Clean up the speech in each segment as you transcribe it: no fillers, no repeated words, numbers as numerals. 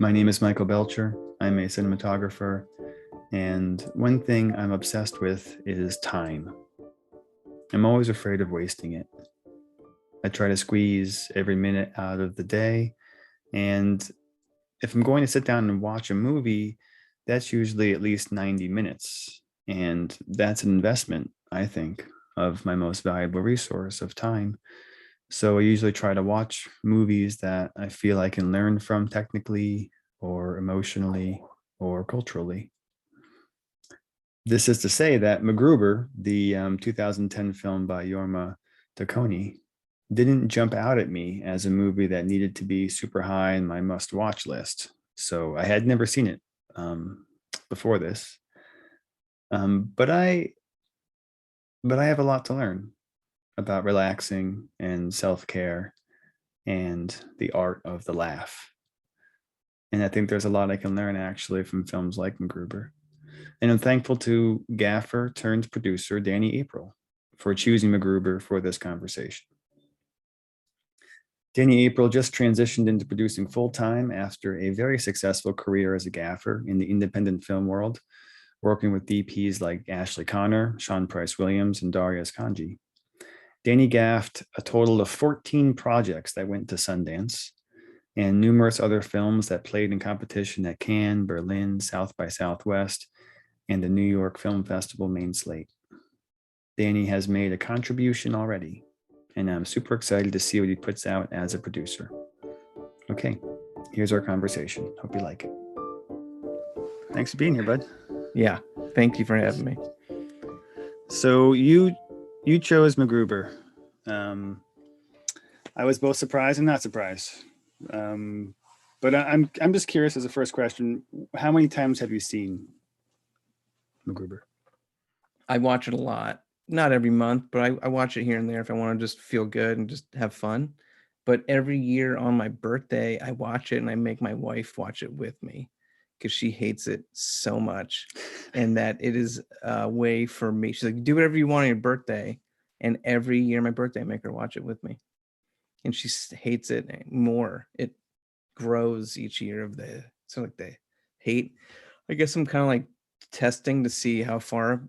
My name is Michael Belcher. I'm a cinematographer, and one thing I'm obsessed with is time. I'm always afraid of wasting it. I try to squeeze every minute out of the day, and if I'm going to sit down and watch a movie, that's usually at least 90 minutes. And that's an investment, I think, of my most valuable resource of time. So I usually try to watch movies that I feel I can learn from technically or emotionally or culturally. This is to say that MacGruber, the 2010 film by Jorma Taccone, didn't jump out at me as a movie that needed to be super high in my must-watch list. So I had never seen it before this, um, but I but I have a lot to learn about relaxing and self-care and the art of the laugh. And I think there's a lot I can learn actually from films like MacGruber. And I'm thankful to gaffer turned producer Danny April for choosing MacGruber for this conversation. Danny April just transitioned into producing full time after a very successful career as a gaffer in the independent film world, working with DPs like Ashley Connor, Sean Price Williams, and Darius Kanji. Danny gaffed a total of 14 projects that went to Sundance and numerous other films that played in competition at Cannes, Berlin, South by Southwest, and the New York Film Festival main slate. Danny has made a contribution already, and I'm super excited to see what he puts out as a producer. Okay, here's our conversation. Hope you like it. Thanks for being here, bud. Yeah, thank you for having me. So you chose MacGruber. I was both surprised and not surprised. But I'm just curious as a first question, how many times have you seen MacGruber? I watch it a lot, not every month, but I watch it here and there if I want to just feel good and just have fun. But every year on my birthday, I watch it and I make my wife watch it with me because she hates it so much. And that it is a way for me. She's like, do whatever you want on your birthday. And every year, my birthday, I make her watch it with me. And she hates it more. It grows each year of the hate. I guess I'm kind of like testing to see how far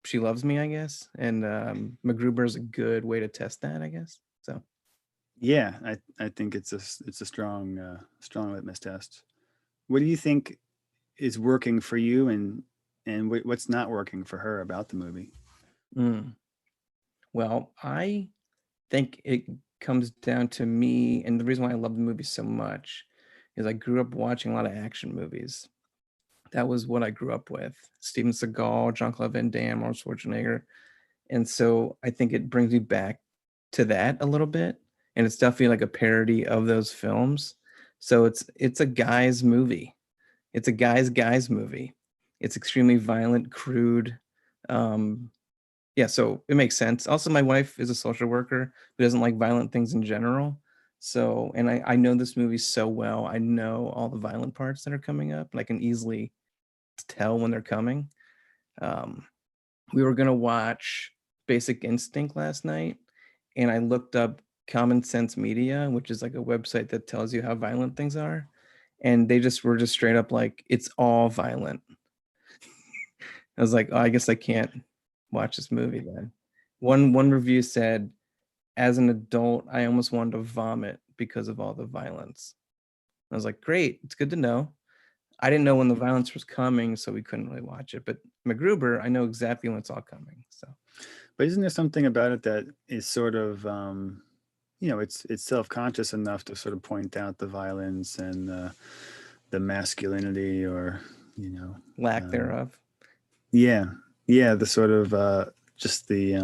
she loves me, I guess. And MacGruber is a good way to test that, I guess. So Yeah, I think it's a strong litmus test. What do you think is working for you, and what's not working for her about the movie? mm. Well, I think it comes down to me, and the reason why I love the movie so much is I grew up watching a lot of action movies. That was what I grew up with. Steven Seagal, Jean-Claude Van Damme, Arnold Schwarzenegger. And so I think it brings me back to that a little bit. And it's definitely like a parody of those films. So it's a guy's movie. It's a guy's movie. It's extremely violent, crude. Um, yeah, so it makes sense. Also, my wife is a social worker who doesn't like violent things in general. So, and I know this movie so well. I know all the violent parts that are coming up, and I can easily tell when they're coming. Um, we were gonna watch Basic Instinct last night, and I looked up Common Sense Media, which is like a website that tells you how violent things are, and they just were just straight up like, it's all violent. I was like, oh, I guess I can't watch this movie then. One review said, as an adult, I almost wanted to vomit because of all the violence. I was like, great, it's good to know. I didn't know when the violence was coming, so we couldn't really watch it. But MacGruber, I know exactly when it's all coming. So, But isn't there something about it that is sort of it's self-conscious enough to sort of point out the violence and the masculinity, or you know lack um, thereof. yeah, yeah, the sort of just the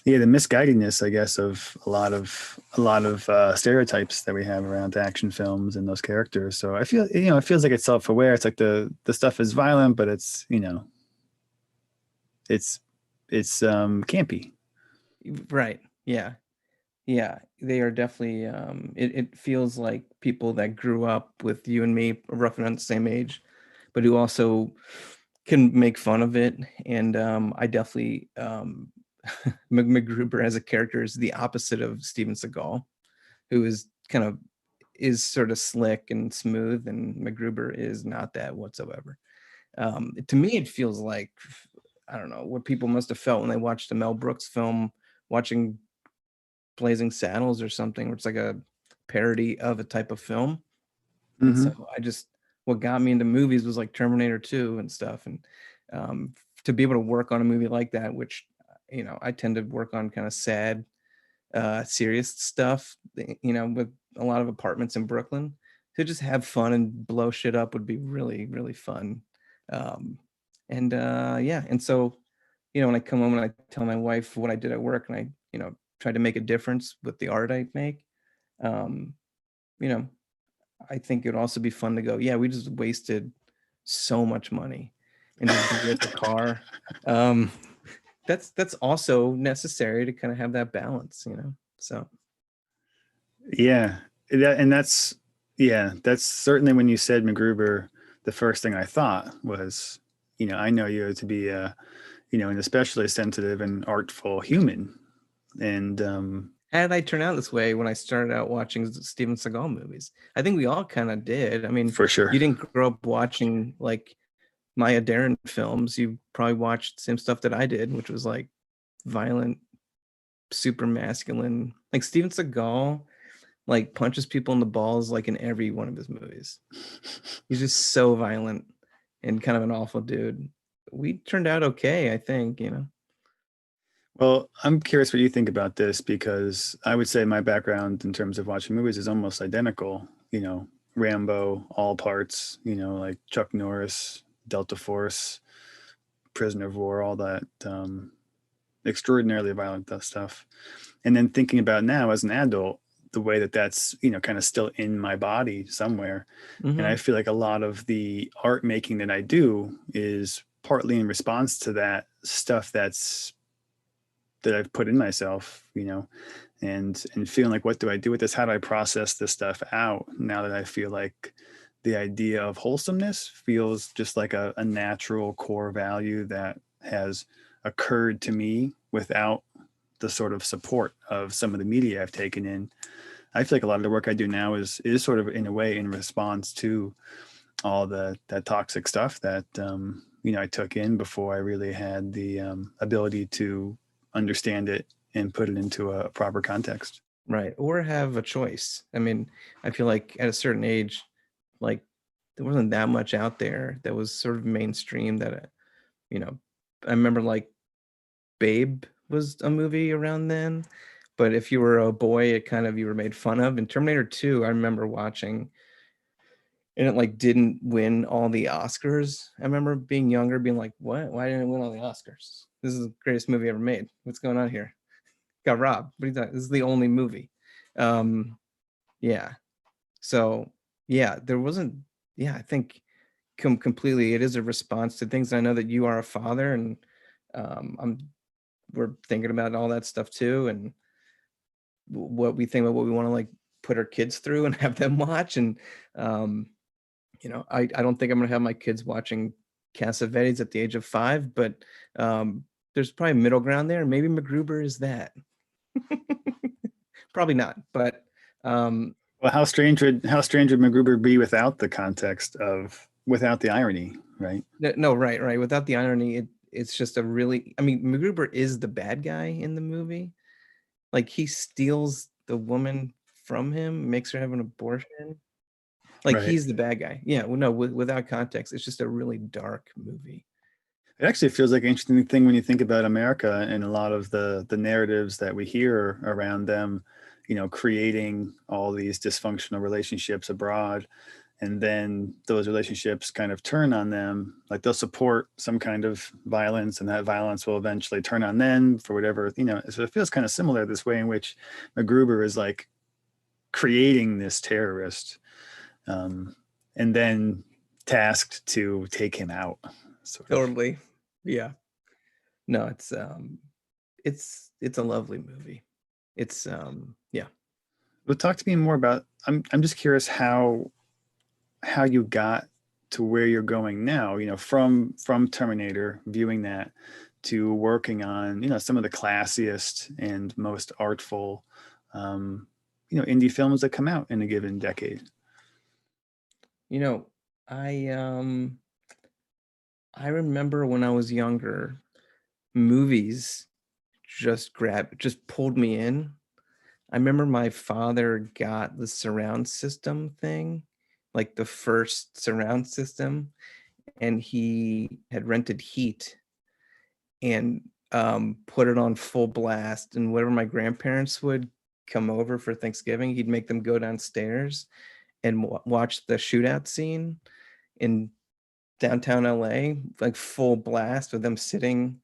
misguidedness, I guess, of a lot of stereotypes that we have around action films and those characters. So I feel, it feels like it's self-aware. It's like the stuff is violent, but it's it's campy. Right. Yeah. Yeah. They are definitely it feels like people that grew up with you and me roughly around the same age, but who also can make fun of it. And I definitely MacGruber as a character is the opposite of Steven Seagal, who is kind of is sort of slick and smooth, and MacGruber is not that whatsoever. To me, it feels like, I don't know, what people must have felt when they watched a Mel Brooks film, watching Blazing Saddles or something, where it's like a parody of a type of film. And so Hmm. what got me into movies was like Terminator 2 and stuff. And to be able to work on a movie like that, which, I tend to work on kind of sad, serious stuff, with a lot of apartments in Brooklyn. To just have fun and blow shit up would be really, really fun. Um, and yeah, and so, when I come home and I tell my wife what I did at work, and I, try to make a difference with the art I make, um, you know, I think it'd also be fun to go, yeah, we just wasted so much money and just blew up a car. Um, that's also necessary to kind of have that balance. So Yeah, that's yeah, that's certainly when you said MacGruber, the first thing I thought was, I know you to be an especially sensitive and artful human, and how did I turn out this way when I started out watching Steven Seagal movies? I think we all kind of did. I mean, for sure. you didn't grow up watching like Maya Deren films. You probably watched the same stuff that I did, which was like violent, super masculine. Like Steven Seagal, like punches people in the balls like in every one of his movies. He's just so violent and kind of an awful dude. We turned out okay, I think. Well, I'm curious what you think about this because I would say my background in terms of watching movies is almost identical. Rambo, all parts, like Chuck Norris, Delta Force, Prisoner of War, all that extraordinarily violent stuff. And then thinking about now as an adult, the way that that's, kind of still in my body somewhere. And I Hmm. feel like a lot of the art making that I do is partly in response to that stuff that I've put in myself, and feeling like, what do I do with this? How do I process this stuff out now that I feel like the idea of wholesomeness feels just like a natural core value that has occurred to me without the sort of support of some of the media I've taken in. I feel like a lot of the work I do now is sort of in a way in response to all that toxic stuff that I took in before I really had the ability to understand it and put it into a proper context. Right. Or have a choice. I mean, I feel like at a certain age, like there wasn't that much out there that was sort of mainstream that, you know, I remember like Babe was a movie around then. But if you were a boy, you were made fun of. And Terminator 2, I remember watching, and it like didn't win all the Oscars. I remember being younger, being like, "What? Why didn't it win all the Oscars? This is the greatest movie ever made. What's going on here? Got robbed. What are you talking? This is the only movie." Um, yeah. So yeah, there wasn't. Yeah, I think completely. It is a response to things. I know that you are a father, and I'm we're thinking about all that stuff too, and what we think about what we want to like put our kids through and have them watch. And um, I don't think I'm gonna have my kids watching Cassavetes at the age of 5, but there's probably middle ground there. Maybe MacGruber is that. Probably not, but um, Well, how strange would MacGruber be without the context of without the irony, right? no, right, right. Without the irony, it's just a really. I mean, MacGruber is the bad guy in the movie. Like he steals the woman from him, makes her have an abortion. Like Right. he's the bad guy. Yeah, well, no, without context, it's just a really dark movie. It actually feels like an interesting thing when you think about America and a lot of the narratives that we hear around them, creating all these dysfunctional relationships abroad, and then those relationships kind of turn on them. Like they'll support some kind of violence, and that violence will eventually turn on them for whatever. So it feels kind of similar this way in which MacGruber is like creating this terrorist, um, and then tasked to take him out, sort of. Totally. Yeah. No, it's a lovely movie. It's yeah. But talk to me more about. I'm just curious how you got to where you're going now. From Terminator, viewing that, to working on some of the classiest and most artful, um, indie films that come out in a given decade? You know, I I remember when I was younger, movies just pulled me in. I remember my father got the surround system thing, like the first surround system, and he had rented Heat and put it on full blast. And whenever my grandparents would come over for Thanksgiving, he'd make them go downstairs and watch the shootout scene in downtown LA, like full blast with them sitting.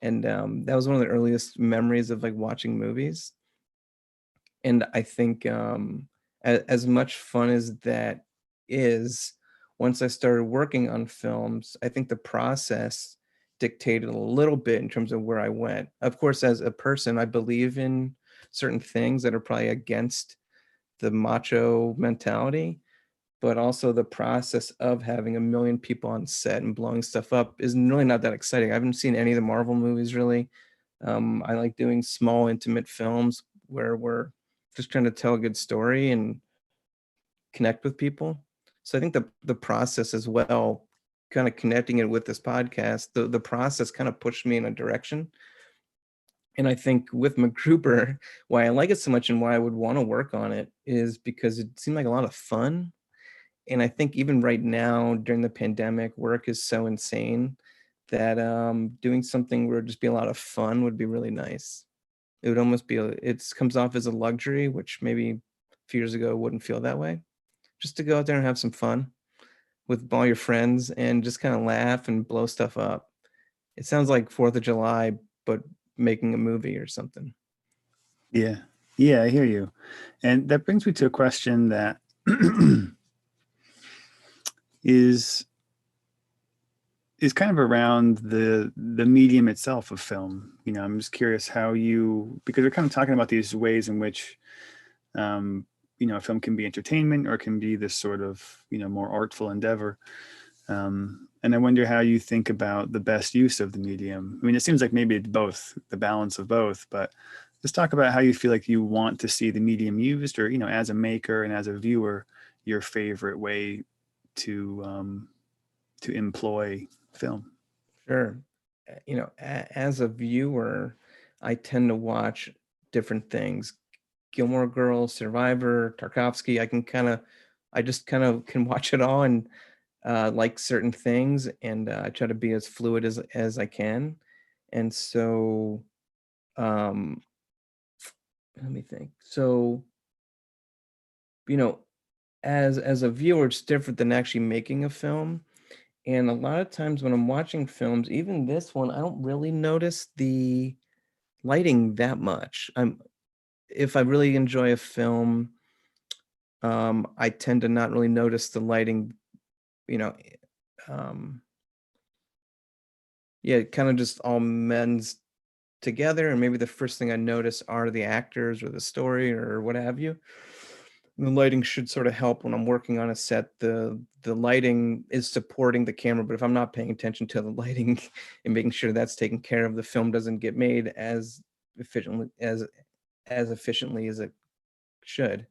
And that was one of the earliest memories of like watching movies. And I think as much fun as that is, once I started working on films, I think the process dictated a little bit in terms of where I went. Of course, as a person, I believe in certain things that are probably against the macho mentality, but also the process of having a million people on set and blowing stuff up is really not that exciting. I haven't seen any of the Marvel movies really. I like doing small, intimate films where we're just trying to tell a good story and connect with people. So I think the process as well, kind of connecting it with this podcast, the process kind of pushed me in a direction. And I think with MacGruber, why I like it so much and why I would want to work on it is because it seemed like a lot of fun. And I think even right now during the pandemic, work is so insane that doing something where it'd just be a lot of fun would be really nice. It would almost be it comes off as a luxury, which maybe a few years ago wouldn't feel that way. Just to go out there and have some fun with all your friends and just kind of laugh and blow stuff up. It sounds like 4th of July, but making a movie or something. Yeah. Yeah, I hear you. And that brings me to a question that is kind of around the medium itself of film. I'm just curious how you, because we're kind of talking about these ways in which um, a film can be entertainment or can be this sort of more artful endeavor. And I wonder how you think about the best use of the medium. I mean, it seems like maybe it's both, the balance of both, but just talk about how you feel like you want to see the medium used, or as a maker and as a viewer, your favorite way to employ film. Sure. As a viewer, I tend to watch different things. Gilmore Girls, Survivor, Tarkovsky. I just kind of can watch it all and like certain things, and I try to be as fluid as I can. And so, um, let me think. So, you know, as a viewer, it's different than actually making a film. And a lot of times when I'm watching films, even this one, I don't really notice the lighting that much. If I really enjoy a film, I tend to not really notice the lighting, you know, um, yeah, it kind of just all mends together. And maybe the first thing I notice are the actors or the story or what have you. The lighting should sort of help when I'm working on a set. The lighting is supporting the camera, but if I'm not paying attention to the lighting and making sure that's taken care of, the film doesn't get made efficiently as efficiently as it should.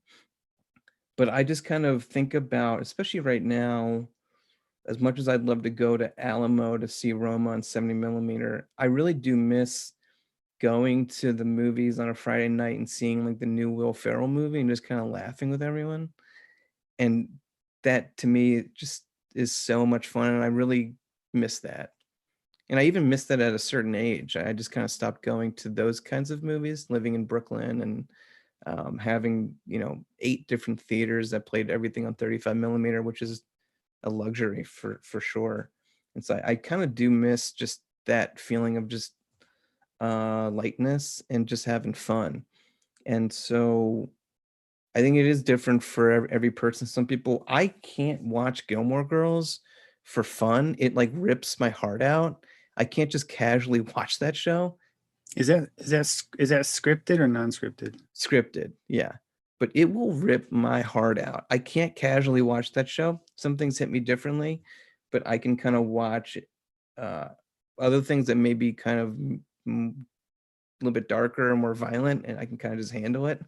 But I just kind of think about, especially right now, as much as I'd love to go to Alamo to see Roma on 70 millimeter, I really do miss going to the movies on a Friday night and seeing like the new Will Ferrell movie and just kind of laughing with everyone. And that to me just is so much fun. And I really miss that. And I even missed that at a certain age. I just kind of stopped going to those kinds of movies, living in Brooklyn and having, 8 different theaters that played everything on 35 millimeter, which is a luxury for sure. And so I kind of do miss just that feeling of just lightness and just having fun. And so I think it is different for every person. Some people, I can't watch Gilmore Girls for fun. It like rips my heart out. I can't just casually watch that show. Is that scripted or non-scripted? Scripted, yeah. But it will rip my heart out. I can't casually watch that show. Some things hit me differently, but I can kind of watch uh, other things that maybe kind of little bit darker and more violent, and I can kind of just handle it.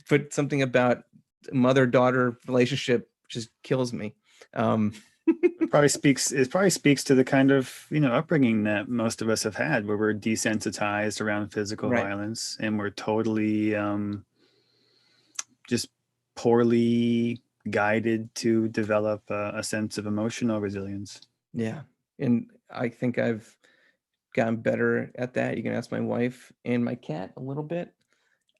But something about mother-daughter relationship just kills me. Um, It probably speaks to the kind of, upbringing that most of us have had, where we're desensitized around physical right. violence, and we're totally just poorly guided to develop a sense of emotional resilience. Yeah. And I think I've gotten better at that. You can ask my wife and my cat a little bit.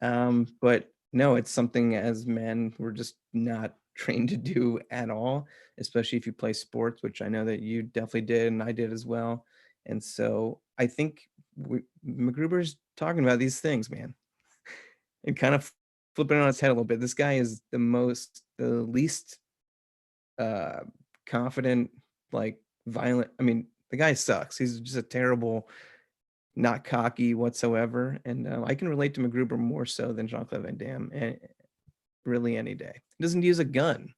But no, it's something as men we're just not trained to do at all, especially if you play sports, which I know that you definitely did and I did as well. And so I think MacGruber's talking about these things, man, and kind of flipping it on its head a little bit. This guy is the least uh, confident, like violent. I mean, the guy sucks. He's just a terrible, not cocky whatsoever. And I can relate to MacGruber more so than Jean-Claude Van Damme, really any day. He doesn't use a gun.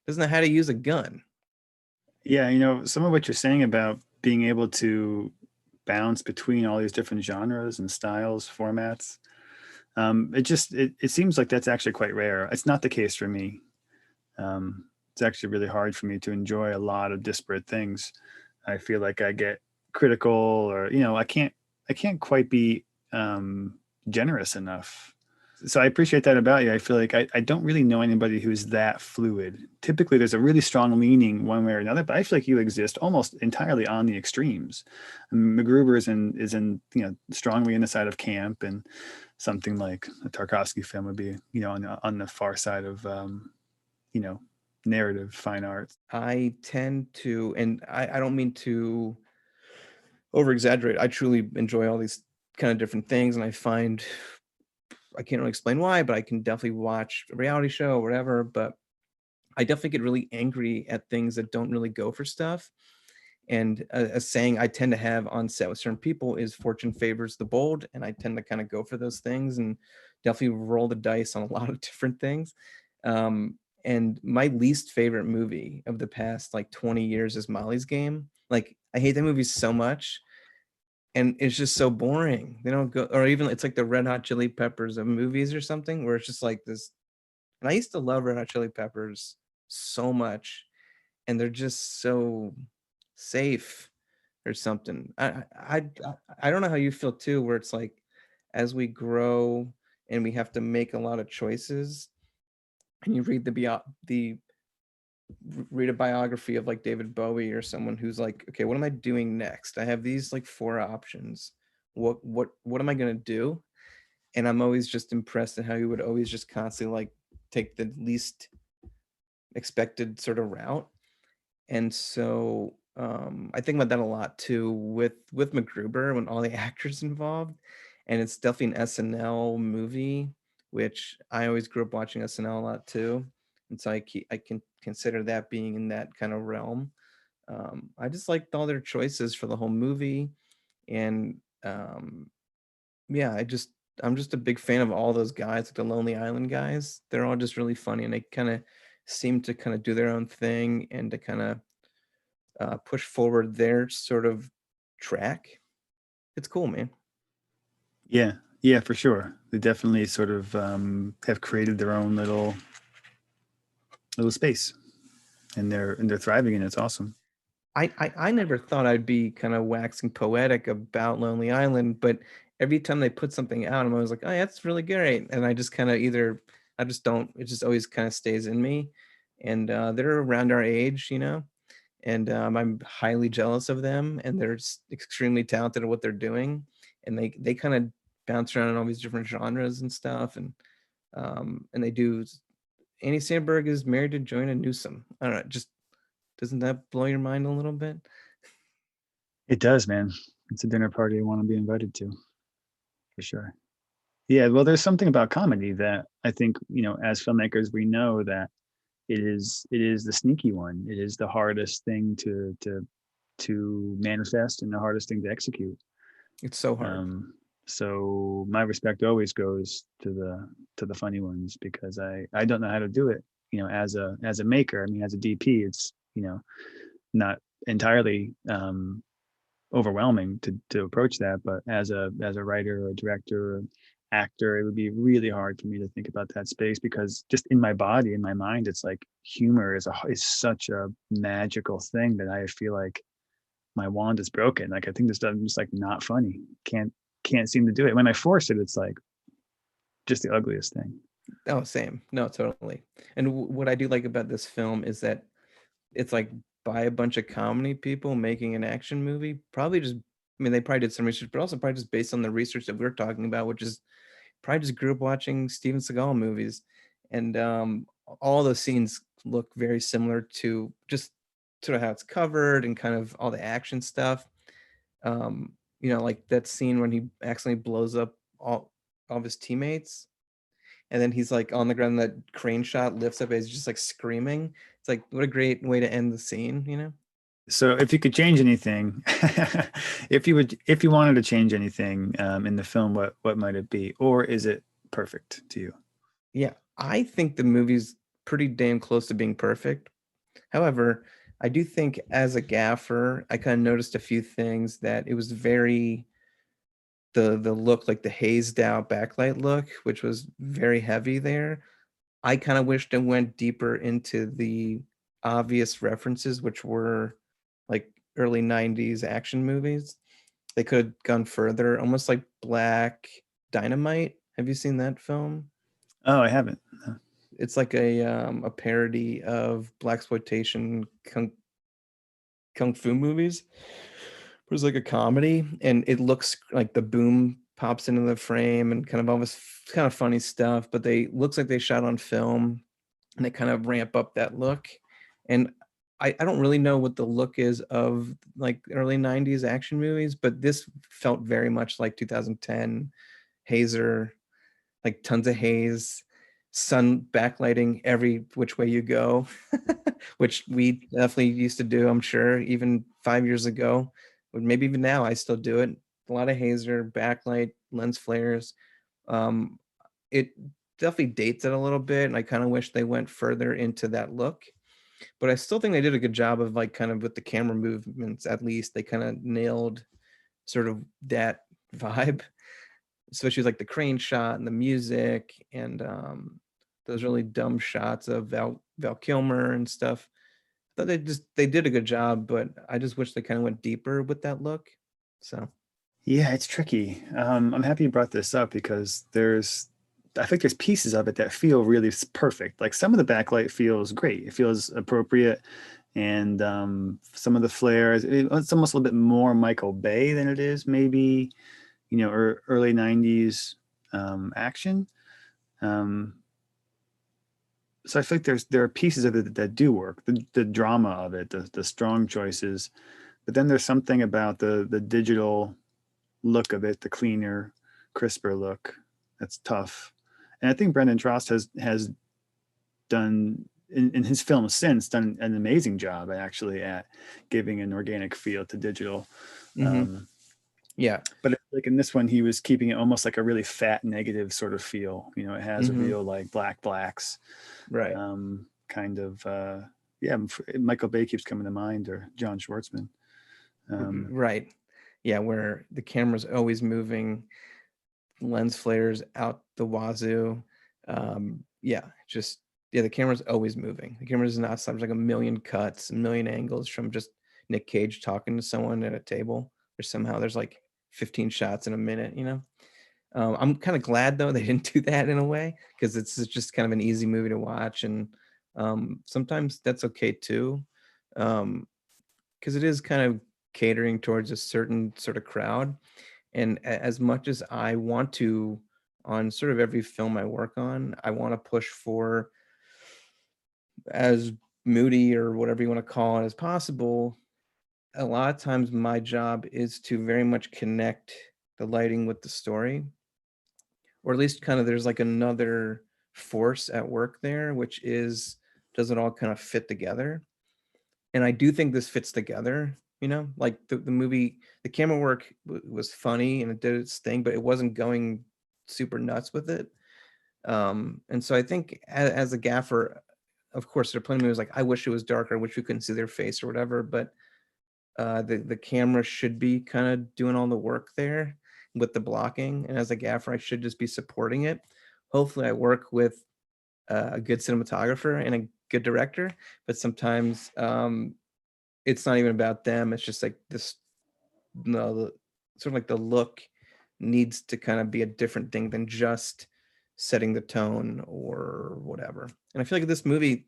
Doesn't know how to use a gun. Yeah, some of what you're saying about being able to bounce between all these different genres and styles, formats, it seems like that's actually quite rare. It's not the case for me. It's actually really hard for me to enjoy a lot of disparate things. I feel like I get critical, or I can't quite be generous enough. So I appreciate that about you. I feel like I don't really know anybody who's that fluid. Typically, there's a really strong leaning one way or another, but I feel like you exist almost entirely on the extremes. MacGruber is in strongly in the side of camp, and something like a Tarkovsky film would be on the far side of you know narrative fine art. I tend to, and I don't mean to over exaggerate. I truly enjoy all these kind of different things, and I find I can't really explain why, but I can definitely watch a reality show or whatever. But I definitely get really angry at things that don't really go for stuff. And a saying I tend to have on set with certain people is fortune favors the bold. And I tend to kind of go for those things and definitely roll the dice on a lot of different things. And my least favorite movie of the past like 20 years is Molly's Game. Like, I hate that movie so much. And it's just so boring. They don't go, or even it's like the Red Hot Chili Peppers of movies or something, where it's just like this. And I used to love Red Hot Chili Peppers so much, and they're just so safe or something. I don't know how you feel too, where it's like as we grow and we have to make a lot of choices, and you read read a biography of like David Bowie or someone who's like, okay, what am I doing next? I have these like four options. What am I gonna do? And I'm always just impressed at how he would always just constantly like take the least expected sort of route. And so, I think about that a lot too with MacGruber when all the actors involved, and it's definitely an SNL movie, which I always grew up watching SNL a lot too, and so I can consider that being in that kind of realm. I just liked all their choices for the whole movie, and yeah, I'm just a big fan of all those guys, like the Lonely Island guys. They're all just really funny, and they kind of seem to kind of do their own thing and to kind of push forward their sort of track. It's cool, man. Yeah, yeah, for sure. They definitely sort of have created their own little space, and they're thriving, and it's awesome. I never thought I'd be kind of waxing poetic about Lonely Island, but every time they put something out, I'm always like, oh, yeah, that's really great. And I just kind of either I just don't. It just always kind of stays in me. And they're around our age, and I'm highly jealous of them. And they're extremely talented at what they're doing, and they kind of bounce around in all these different genres and stuff. And they do. Andy Samberg is married to Joanna Newsom. I don't know. Just doesn't that blow your mind a little bit? It does, man. It's a dinner party I want to be invited to, for sure. Yeah, well, there's something about comedy that I think, as filmmakers, we know that it is the sneaky one. It is the hardest thing to manifest, and the hardest thing to execute. It's so hard. So my respect always goes to the funny ones, because I don't know how to do it. As a maker, I mean, as a DP, it's not entirely overwhelming to approach that. But as a writer or director or actor, it would be really hard for me to think about that space because just in my body, in my mind, it's like humor is such a magical thing that I feel like my wand is broken. Like I think this stuff is just like not funny. Can't seem to do it. When I force it, it's like just the ugliest thing. Oh, same. No, totally. And what I do like about this film is that it's like by a bunch of comedy people making an action movie. Probably just, I mean, they probably did some research, but also probably just based on the research that we're talking about, which is probably just grew up watching Steven Seagal movies, and all those scenes look very similar to just sort of how it's covered and kind of all the action stuff. Like that scene when he accidentally blows up all of his teammates, and then he's like on the ground. That crane shot lifts up, and he's just like screaming. It's like what a great way to end the scene. So if you could change anything, if you wanted to change anything in the film, what might it be? Or is it perfect to you? Yeah, I think the movie's pretty damn close to being perfect. However, I do think as a gaffer, I kind of noticed a few things that it was very the look, like the hazed out backlight look, which was very heavy there. I kind of wished it went deeper into the obvious references, which were like early 90s action movies. They could have gone further, almost like Black Dynamite. Have you seen that film? Oh, I haven't. No. It's like a parody of blaxploitation kung fu movies. It was like a comedy, and it looks like the boom pops into the frame and kind of all this kind of funny stuff, but they looks like they shot on film, and they kind of ramp up that look. And I don't really know what the look is of like early 90s action movies, but this felt very much like 2010 hazer, like tons of haze, sun backlighting every which way you go, which we definitely used to do, I'm sure, even 5 years ago, or maybe even now I still do it. A lot of hazer, backlight, lens flares. Um, it definitely dates it a little bit, and I kind of wish they went further into that look. But I still think they did a good job of like kind of with the camera movements, at least they kind of nailed sort of that vibe, especially like the crane shot and the music and those really dumb shots of Val Kilmer and stuff. I thought they did a good job, but I just wish they kind of went deeper with that look. So Yeah, it's tricky. I'm happy you brought this up because I think there's pieces of it that feel really perfect. Like some of the backlight feels great. It feels appropriate. And some of the flares, it's almost a little bit more Michael Bay than it is maybe, early 90s action. Um, so I feel like there are pieces of it that do work. The drama of it, the strong choices, but then there's something about the digital look of it, the cleaner, crisper look. That's tough. And I think Brendan Trost has done in his films since done an amazing job actually at giving an organic feel to digital. hmm Um, yeah. but like in this one, he was keeping it almost like a really fat negative sort of feel. It has a hmm real like blacks right. kind of. Yeah, Michael Bay keeps coming to mind, or John Schwartzman. Um, Right. Yeah, where the camera's always moving, lens flares out the wazoo. Yeah, just yeah, the camera's always moving. The camera does not stop. There's like a million cuts, a million angles from just Nick Cage talking to someone at a table. Or somehow there's like 15 shots in a minute. I'm kind of glad though they didn't do that in a way because it's just kind of an easy movie to watch, and sometimes that's okay too, because it is kind of catering towards a certain sort of crowd. And as much as I want to, on sort of every film I work on, I want to push for as moody or whatever you want to call it as possible. A lot of times my job is to very much connect the lighting with the story, or at least kind of there's like another force at work there, which is does it all kind of fit together? And I do think this fits together. Like the movie, the camera work was funny and it did its thing, but it wasn't going super nuts with it. And so I think as a gaffer, of course, there are plenty of movies like I wish it was darker, I wish we couldn't see their face or whatever. But The camera should be kind of doing all the work there with the blocking, and as a gaffer, I should just be supporting it. Hopefully, I work with a good cinematographer and a good director, but sometimes it's not even about them. It's just like this, no, sort of like the look needs to kind of be a different thing than just setting the tone or whatever. And I feel like this movie,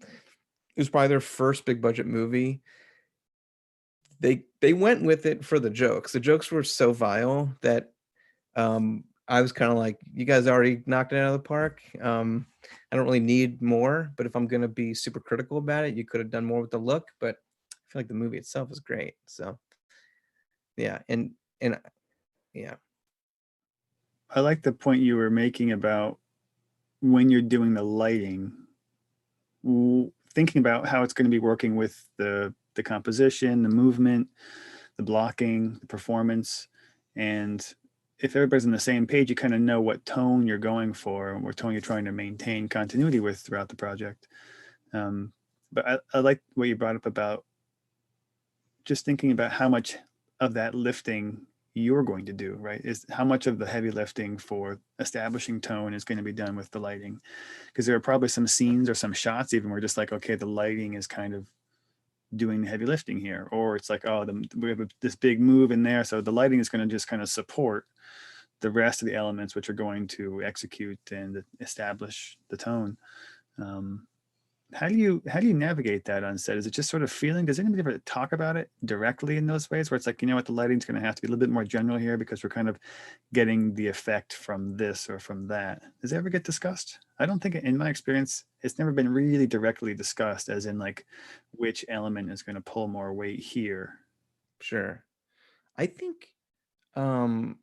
it was probably their first big budget movie. They went with it for the jokes. The jokes were so vile that I was kind of like, you guys already knocked it out of the park. I don't really need more, but if I'm gonna be super critical about it, you could have done more with the look. But I feel like the movie itself is great. So yeah, and yeah, I like the point you were making about when you're doing the lighting, thinking about how it's going to be working with the composition, the movement, the blocking, the performance, and if everybody's on the same page, you kind of know what tone you're going for and what tone you're trying to maintain continuity with throughout the project. But I like what you brought up about just thinking about how much of that lifting you're going to do, right? Is how much of the heavy lifting for establishing tone is going to be done with the lighting? Because there are probably some scenes or some shots even where just like, okay, the lighting is kind of doing the heavy lifting here, or it's like, oh, we have this big move in there, so the lighting is going to just kind of support the rest of the elements which are going to execute and establish the tone. Um, how do you navigate that on set? Is it just sort of feeling? Does anybody ever talk about it directly in those ways where it's like, you know what, the lighting's going to have to be a little bit more general here because we're kind of getting the effect from this or from that? Does it ever get discussed? I don't think, in my experience, it's never been really directly discussed, as in like which element is going to pull more weight here. sure. I think um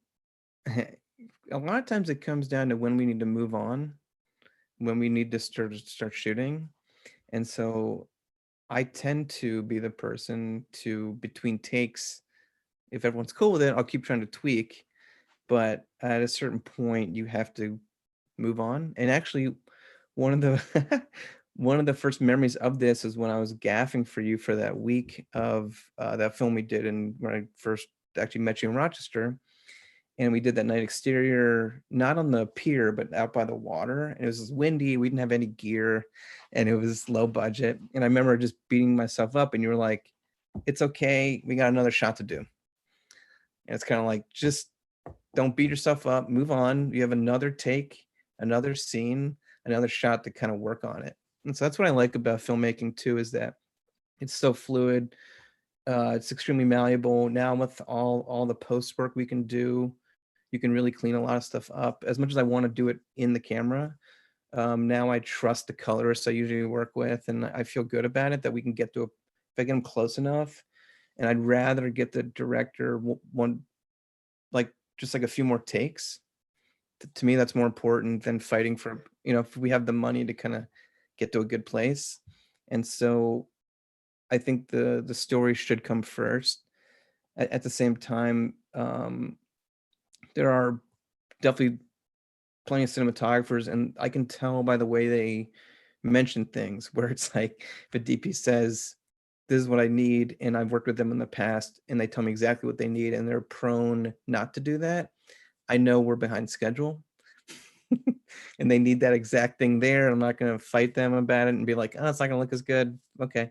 a lot of times it comes down to when we need to move on, when we need to start shooting. And so I tend to be the person to between takes, if everyone's cool with it, I'll keep trying to tweak, but at a certain point you have to move on. And actually one of the one of the first memories of this is when I was gaffing for you for that week of that film we did, and when I first actually met you in Rochester, and we did that night exterior, not on the pier, but out by the water. And it was windy. We didn't have any gear, and it was low budget. And I remember just beating myself up, and you were like, "It's okay. We got another shot to do." And it's kind of like, just don't beat yourself up. Move on. You have another take, another scene, another shot to kind of work on it. And so that's what I like about filmmaking too, is that it's so fluid. It's extremely malleable. Now with all the post work we can do, you can really clean a lot of stuff up. As much as I want to do it in the camera, now I trust the colorists I usually work with, and I feel good about it that we can get to a, if I get them close enough. And I'd rather get the director one, like just like a few more takes. To me, that's more important than fighting for, if we have the money to kind of get to a good place. And so I think the story should come first. At the same time, there are definitely plenty of cinematographers, and I can tell by the way they mention things where it's like if a DP says, "This is what I need," and I've worked with them in the past, and they tell me exactly what they need, and they're prone not to do that, I know we're behind schedule. And they need that exact thing there. I'm not going to fight them about it and be like, "Oh, it's not going to look as good." Okay.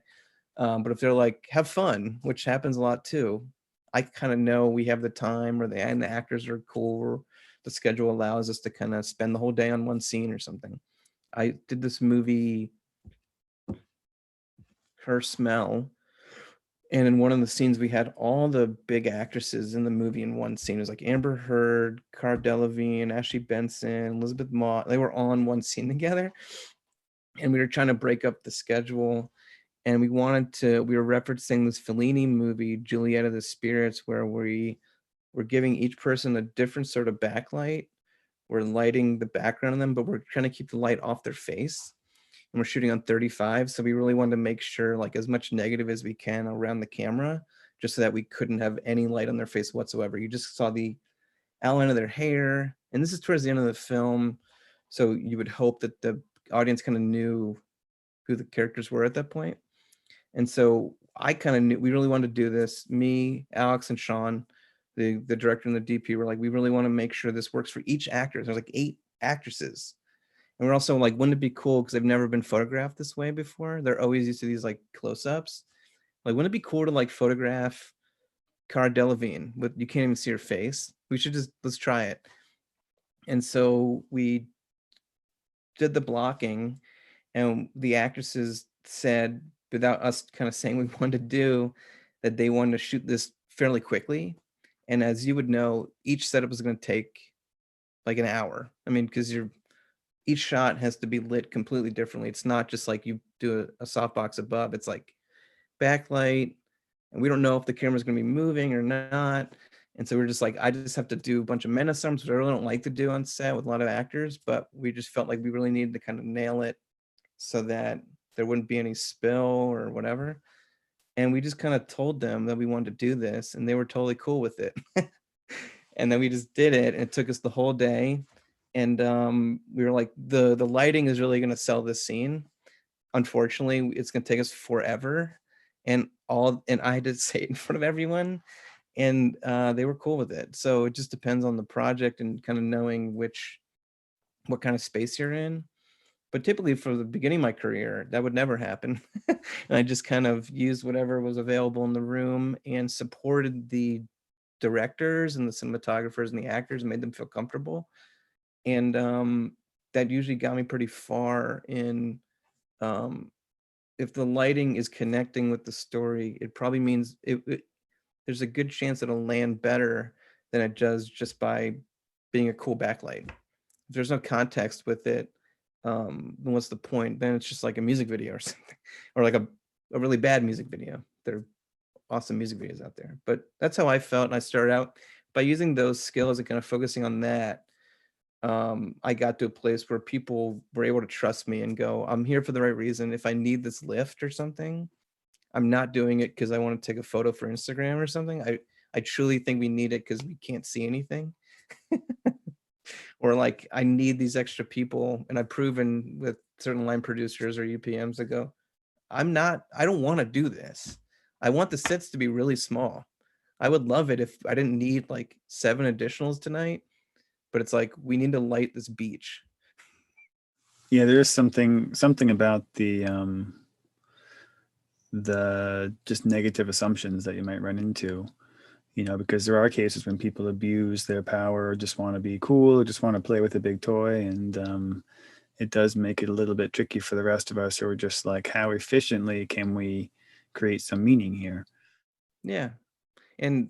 But if they're like, "Have fun," which happens a lot too, I kind of know we have the time, or the actors are cool, or the schedule allows us to kind of spend the whole day on one scene or something. I did this movie, Her Smell, and in one of the scenes we had all the big actresses in the movie in one scene. It was like Amber Heard, Cara Delevingne, Ashley Benson, Elizabeth Moss. They were all in one scene together, and we were trying to break up the schedule. And we were referencing this Fellini movie, Juliet of the Spirits, where we were giving each person a different sort of backlight. We're lighting the background of them, but we're trying to keep the light off their face. And we're shooting on 35. So we really wanted to make sure, like, as much negative as we can around the camera, just so that we couldn't have any light on their face whatsoever. You just saw the outline of their hair. And this is towards the end of the film. So you would hope that the audience kind of knew who the characters were at that point. And so I kind of knew we really wanted to do this. Me, Alex, and Sean, the director and the DP, were like, we really want to make sure this works for each actor. There's like 8 actresses. And we're also like, wouldn't it be cool? Because they've never been photographed this way before. They're always used to these like close-ups. Like, wouldn't it be cool to like photograph Cara Delevingne with you can't even see her face? We should just let's try it. And so we did the blocking, and the actresses said, without us kind of saying we wanted to do, that they wanted to shoot this fairly quickly. And as you would know, each setup is going to take like an hour. I mean, because each shot has to be lit completely differently. It's not just like you do a softbox above. It's like backlight, and we don't know if the camera's going to be moving or not. And so we're just like, I just have to do a bunch of menacems, which I really don't like to do on set with a lot of actors, but we just felt like we really needed to kind of nail it so that there wouldn't be any spill or whatever. And we just kind of told them that we wanted to do this, and they were totally cool with it. And then we just did it, and it took us the whole day. And we were like, the lighting is really going to sell this scene. Unfortunately, it's going to take us forever. And I had to say it in front of everyone, and they were cool with it. So it just depends on the project and kind of knowing what kind of space you're in. But typically for the beginning of my career, that would never happen. And I just kind of used whatever was available in the room and supported the directors and the cinematographers and the actors and made them feel comfortable. And that usually got me pretty far in um, if the lighting is connecting with the story, it probably means there's a good chance it'll land better than it does just by being a cool backlight. If there's no context with it, then what's the point? Then it's just like a music video or something, or like a really bad music video. There are awesome music videos out there, but that's how I felt. And I started out by using those skills and kind of focusing on that. I got to a place where people were able to trust me and go, I'm here for the right reason. If I need this lift or something, I'm not doing it because I want to take a photo for Instagram or something. I truly think we need it because we can't see anything. Or like I need these extra people, and I've proven with certain line producers or UPMs that go, I don't want to do this. I want the sets to be really small. I would love it if I didn't need like 7 additionals tonight, but it's like we need to light this beach. Yeah, there is something about the just negative assumptions that you might run into, because there are cases when people abuse their power or just want to be cool or just want to play with a big toy. And it does make it a little bit tricky for the rest of us who are just like, how efficiently can we create some meaning here? Yeah. And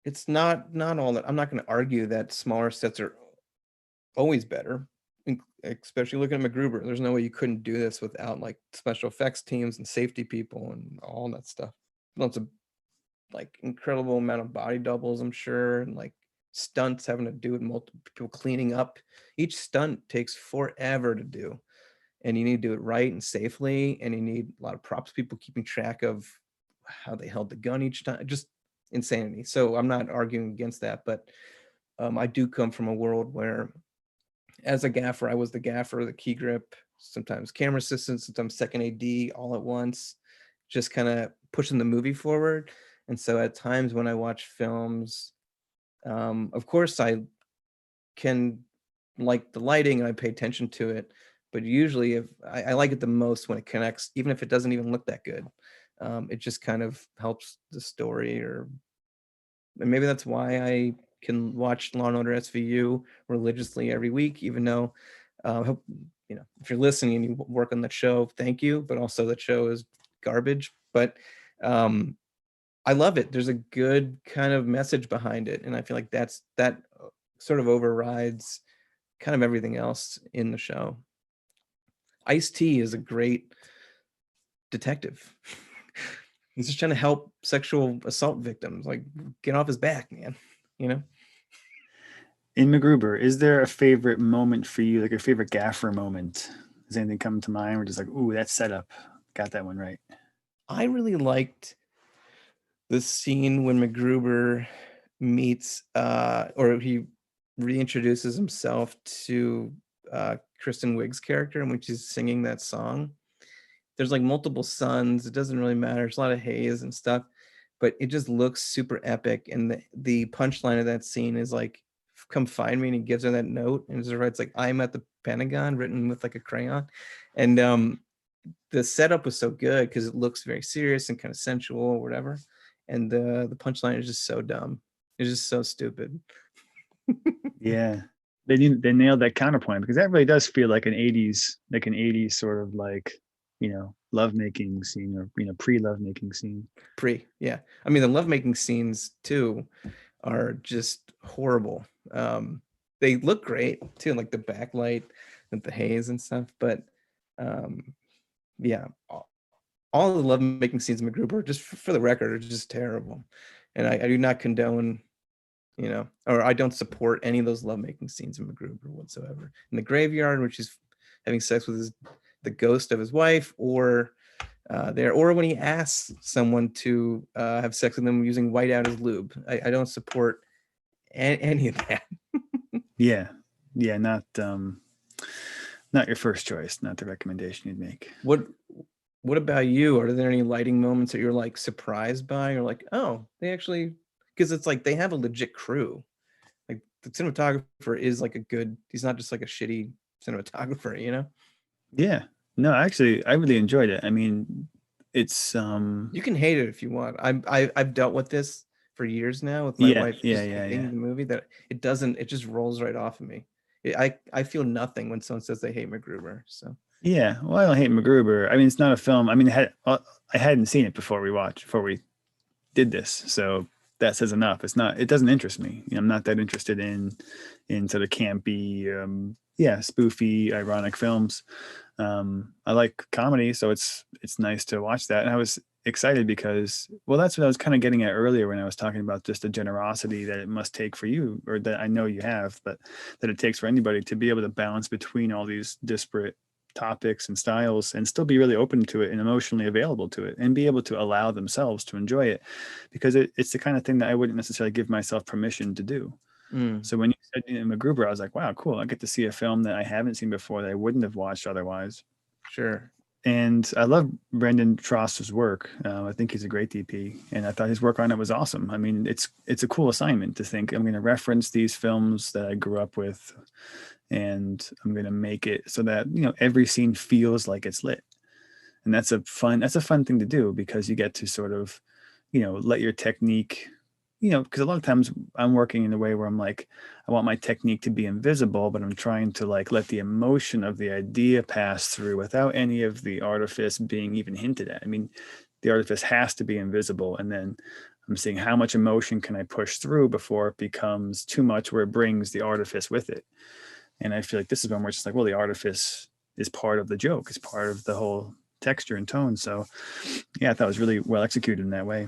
it's not all that. I'm not going to argue that smaller sets are always better, especially looking at MacGruber. There's no way you couldn't do this without like special effects teams and safety people and all that stuff. Lots of like incredible amount of body doubles, I'm sure, and like stunts having to do with multiple people cleaning up. Each stunt takes forever to do, and you need to do it right and safely, and you need a lot of props people keeping track of how they held the gun each time. Just insanity. So I'm not arguing against that, but I do come from a world where as a gaffer, I was the gaffer, the key grip, sometimes camera assistant, sometimes second AD all at once, just kind of pushing the movie forward. And so at times when I watch films, of course I can like the lighting and I pay attention to it, but usually if I like it the most when it connects, even if it doesn't even look that good. It just kind of helps the story, and maybe that's why I can watch Law and Order SVU religiously every week, even though hope, if you're listening and you work on that show, thank you. But also that show is garbage. But um, I love it. There's a good kind of message behind it, and I feel like that sort of overrides kind of everything else in the show. Ice-T is a great detective. He's just trying to help sexual assault victims, like get off his back, man. You know. In MacGruber, is there a favorite moment for you, like a favorite gaffer moment? Does anything come to mind? We're just like, ooh, that setup, got that one right. I really liked the scene when MacGruber meets or he reintroduces himself to Kristen Wiig's character in which he's singing that song. there's like multiple suns. It doesn't really matter. There's a lot of haze and stuff, but it just looks super epic. And the punchline of that scene is like, "Come find me," and he gives her that note, and it writes like, "I'm at the Pentagon," written with like a crayon. And the setup was so good because it looks very serious and kind of sensual or whatever. And the punchline is just so dumb. It's just so stupid. Yeah. They nailed that counterpoint because that really does feel like an 80s sort of like, lovemaking scene or, pre-lovemaking scene. Yeah. I mean, the lovemaking scenes too are just horrible. They look great too, like the backlight and the haze and stuff. But um, yeah, all the lovemaking scenes in MacGruber, just for the record, are just terrible. And I do not condone, or I don't support any of those lovemaking scenes in MacGruber whatsoever. In the graveyard, which is having sex with the ghost of his wife, or or when he asks someone to have sex with him using whiteout as lube. I don't support any of that. Yeah. Yeah. Not your first choice, not the recommendation you'd make. What about you? Are there any lighting moments that you're like surprised by, or like, oh, they actually, because it's like they have a legit crew. Like the cinematographer is like he's not just like a shitty cinematographer, you know? Yeah. No, actually, I really enjoyed it. I mean, it's You can hate it if you want. I've dealt with this for years now with my yeah, wife yeah, just yeah, hating yeah. the movie, that it just rolls right off of me. I feel nothing when someone says they hate MacGruber. So Yeah. Well, I don't hate MacGruber. I mean, it's not a film. I mean, I hadn't seen it before we did this, so that says enough. It doesn't interest me. I'm not that interested in sort of campy, spoofy, ironic films. I like comedy, so it's nice to watch that. And I was excited because, well, that's what I was kind of getting at earlier when I was talking about just the generosity that it must take for you, or that I know you have, but that it takes for anybody to be able to balance between all these disparate topics and styles and still be really open to it and emotionally available to it and be able to allow themselves to enjoy it, because it's the kind of thing that I wouldn't necessarily give myself permission to do. mm, So when you said MacGruber, I was like, wow, cool. I get to see a film that I haven't seen before that I wouldn't have watched otherwise. sure. And I love Brendan Tross's work. I think he's a great DP, and I thought his work on it was awesome. I mean, it's a cool assignment to think I'm going to reference these films that I grew up with, and I'm going to make it so that every scene feels like it's lit. And that's a fun thing to do because you get to sort of let your technique, because a lot of times I'm working in a way where I'm like, I want my technique to be invisible, but I'm trying to like let the emotion of the idea pass through without any of the artifice being even hinted at. I mean, the artifice has to be invisible, and then I'm seeing how much emotion can I push through before it becomes too much where it brings the artifice with it. And I feel like this is one where it's just like, well, the artifice is part of the joke, is part of the whole texture and tone. So yeah, I thought it was really well executed in that way.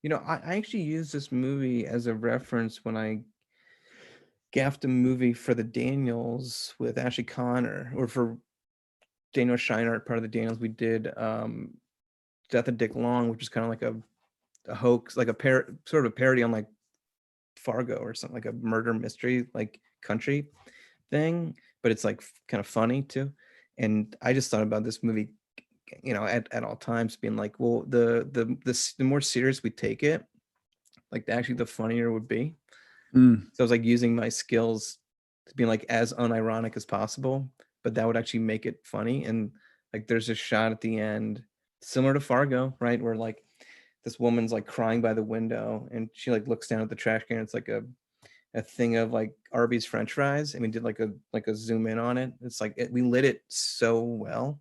I actually used this movie as a reference when I gaffed a movie for the Daniels with Ashley Connor, or for Daniel Scheinert, part of the Daniels. We did Death of Dick Long, which is kind of like a hoax, like sort of a parody on like Fargo or something, like a murder mystery, like country thing, but it's like kind of funny too. And I just thought about this movie, at all times, being like, well, the more serious we take it, like actually the funnier it would be. Mm. So I was like using my skills to be like as unironic as possible, but that would actually make it funny. And like there's a shot at the end, similar to Fargo, right? Where like this woman's like crying by the window and she like looks down at the trash can. It's like a thing of like Arby's French fries, and we did like a zoom in on it. It's like we lit it so well,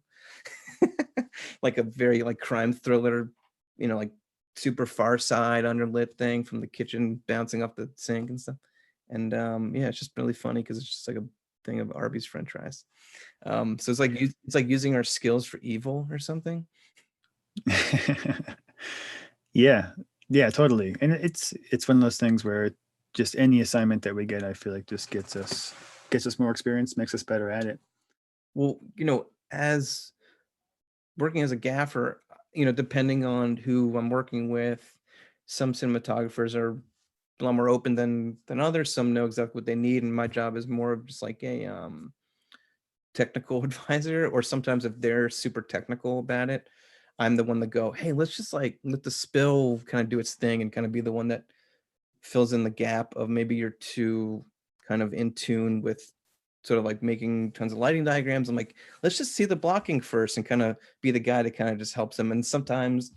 like a very like crime thriller, like super Far Side underlit thing from the kitchen bouncing off the sink and stuff. And yeah, it's just really funny because it's just like a thing of Arby's French fries. So it's like it's like using our skills for evil or something. Yeah, yeah, totally. And it's one of those things where just any assignment that we get, I feel like just gets us more experience, makes us better at it. Well, as working as a gaffer, depending on who I'm working with, some cinematographers are a lot more open than others. Some know exactly what they need, and my job is more of just like a technical advisor, or sometimes if they're super technical about it, I'm the one that go, hey, let's just like let the spill kind of do its thing and kind of be the one that fills in the gap of maybe you're too kind of in tune with sort of like making tons of lighting diagrams. I'm like, let's just see the blocking first and kind of be the guy that kind of just helps them. And sometimes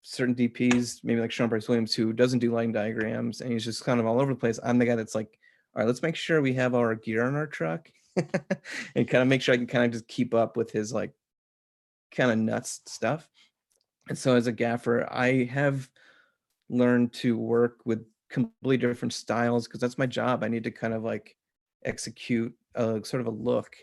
certain DPs, maybe like Sean Bryce Williams, who doesn't do lighting diagrams and he's just kind of all over the place. I'm the guy that's like, all right, let's make sure we have our gear on our truck and kind of make sure I can kind of just keep up with his like kind of nuts stuff. And so as a gaffer, I have learned to work with completely different styles because that's my job. I need to kind of like execute a sort of a look.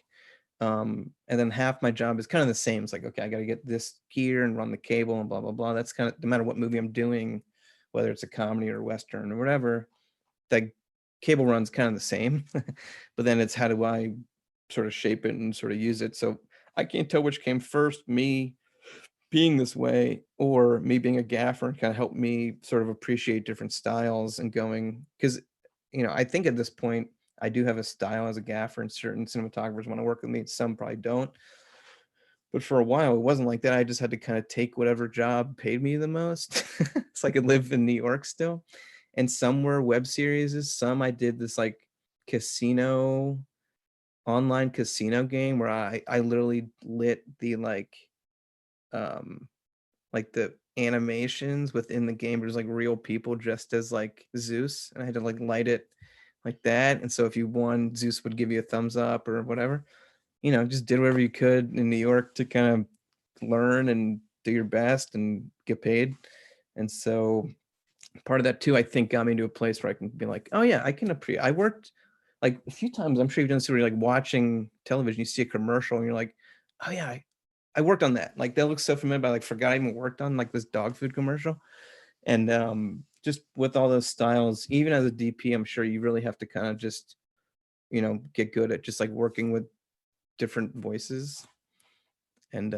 And then half my job is kind of the same. It's like, okay, I got to get this gear and run the cable and blah, blah, blah. That's kind of no matter what movie I'm doing, whether it's a comedy or Western or whatever, that cable run's kind of the same. But then it's how do I sort of shape it and sort of use it. So I can't tell which came first, me being this way or me being a gaffer, and kind of help me sort of appreciate different styles and going because I think at this point I do have a style as a gaffer, and certain cinematographers want to work with me, some probably don't. But for a while it wasn't like that. I just had to kind of take whatever job paid me the most so I could live in New York still. And some were web series, some I did this like casino online casino game where I literally lit the um like the animations within the game. There's like real people dressed as like Zeus, and I had to like light it like that. And so if you won, Zeus would give you a thumbs up or whatever. Just did whatever you could in New York to kind of learn and do your best and get paid. And so part of that too, I think, got me to a place where I can be like, oh yeah, I can appreciate. I worked like a few times. I'm sure you've done this where you're like watching television, you see a commercial, and you're like, oh yeah, I worked on that. Like that looks so familiar, but I like forgot I even worked on like this dog food commercial. And just with all those styles, even as a DP, I'm sure you really have to kind of just, get good at just like working with different voices. And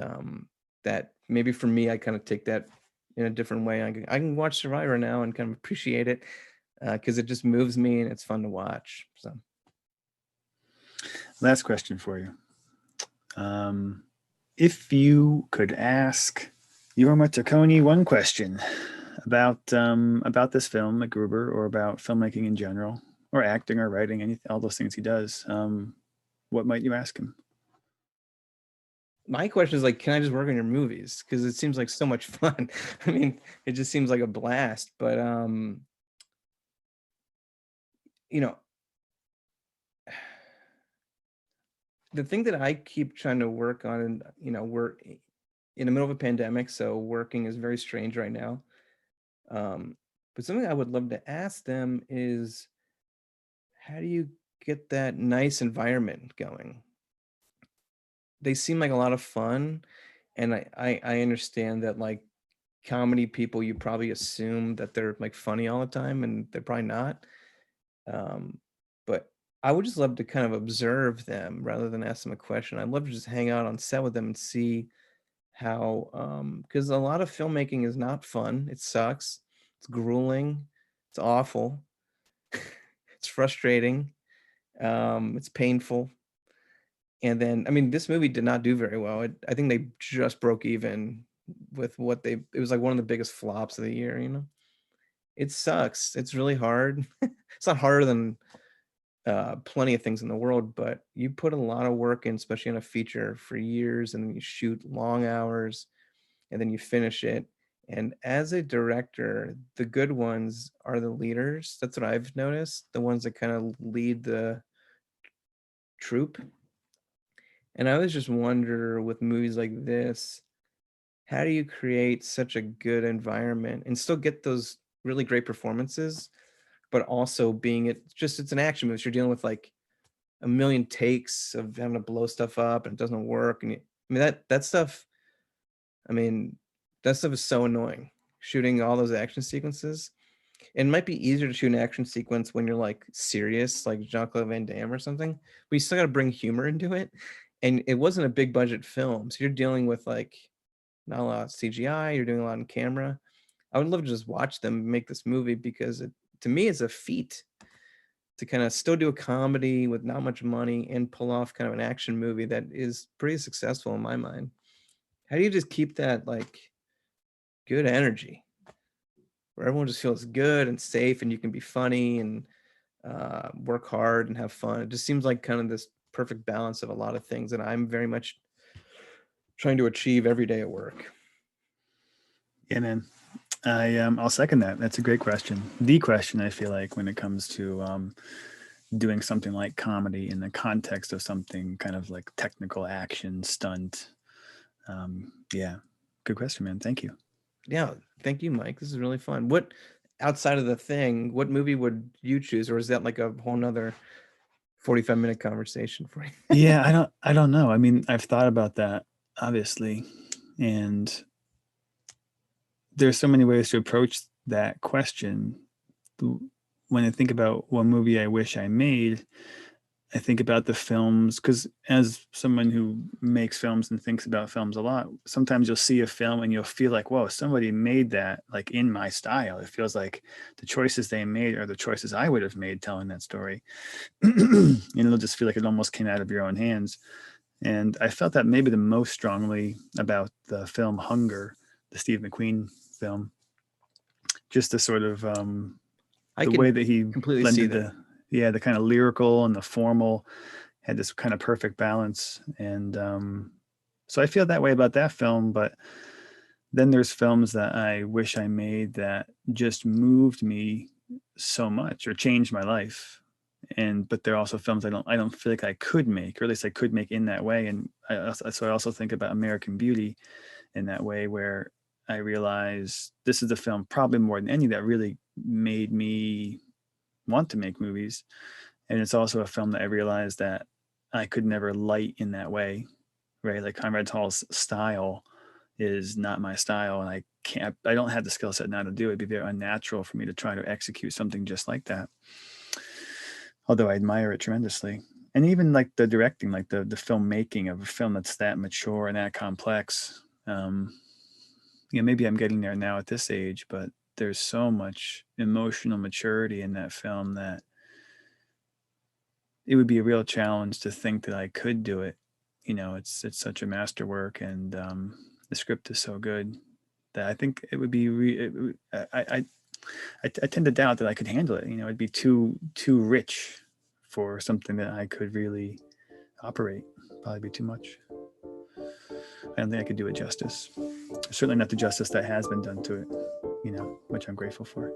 that maybe for me, I kind of take that in a different way. I can watch Survivor now and kind of appreciate it because it just moves me and it's fun to watch. So Last question for you. If you could ask Jorma Taccone one question about this film, MacGruber, or about filmmaking in general, or acting or writing, all those things he does, what might you ask him? my question is like, can I just work on your movies? Because it seems like so much fun. I mean, it just seems like a blast. But you know, the thing that I keep trying to work on, and we're in the middle of a pandemic, so working is very strange right now. But something I would love to ask them is, how do you get that nice environment going? They seem like a lot of fun, and I understand that like comedy people, you probably assume that they're like funny all the time, and they're probably not. Um, but I would just love to kind of observe them rather than ask them a question. I'd love to just hang out on set with them and see how, because a lot of filmmaking is not fun. It sucks. It's grueling. It's awful. It's frustrating. It's painful. And then, I mean, this movie did not do very well. I think they just broke even with what they. It was like one of the biggest flops of the year. It sucks. It's really hard. It's not harder than plenty of things in the world, but you put a lot of work in, especially on a feature for years, and then you shoot long hours, and then you finish it. And as a director, the good ones are the leaders. That's what I've noticed. The ones that kind of lead the troop. And I always just wonder with movies like this, how do you create such a good environment and still get those really great performances, but also being it's an action movie. So you're dealing with like a million takes of having to blow stuff up and it doesn't work. And I mean that stuff, I mean, that stuff is so annoying. Shooting all those action sequences. It might be easier to shoot an action sequence when you're like serious, like Jean-Claude Van Damme or something, but you still got to bring humor into it. And it wasn't a big budget film. So you're dealing with like not a lot of CGI, you're doing a lot on camera. I would love to just watch them make this movie because to me, it's a feat to kind of still do a comedy with not much money and pull off kind of an action movie that is pretty successful in my mind. How do you just keep that like good energy where everyone just feels good and safe and you can be funny and work hard and have fun? It just seems like kind of this perfect balance of a lot of things that I'm very much trying to achieve every day at work. Yeah, man. I'll second that. That's a great question. The question I feel like when it comes to doing something like comedy in the context of something kind of like technical action stunt. Yeah, good question, man. Thank you. Yeah, thank you, Mike. This is really fun. What outside of the thing, what movie would you choose, or is that like a whole nother 45-minute conversation for you? Yeah, I don't know. I mean, I've thought about that obviously, and there's so many ways to approach that question. When I think about what movie I wish I made, I think about the films because as someone who makes films and thinks about films a lot, sometimes you'll see a film and you'll feel like, whoa, somebody made that like in my style. It feels like the choices they made are the choices I would have made telling that story. And it'll just feel like it almost came out of your own hands. And I felt that maybe the most strongly about the film Hunger, the Steve McQueen film, just the sort of I the way can that he completely see blended that. the kind of lyrical and the formal had this kind of perfect balance. And so I feel that way about that film. But then there's films that I wish I made that just moved me so much or changed my life. And but there are also films I don't feel like I could make, or at least I could make in that way. And so I also think about American Beauty in that way, where I realize this is the film probably more than any that really made me want to make movies. And it's also a film that I realized that I could never light in that way, right? Like Conrad Hall's style is not my style, and I don't have the skill set now to do it. It'd be very unnatural for me to try to execute something just like that. Although I admire it tremendously. And even like the directing, like the filmmaking of a film that's that mature and that complex. Maybe I'm getting there now at this age, but there's so much emotional maturity in that film that it would be a real challenge to think that I could do it. It's such a masterwork, and the script is so good that I think it would be. I tend to doubt that I could handle it. It'd be too rich for something that I could really operate. Probably be too much. I don't think I could do it justice. Certainly not the justice that has been done to it. Which I'm grateful for.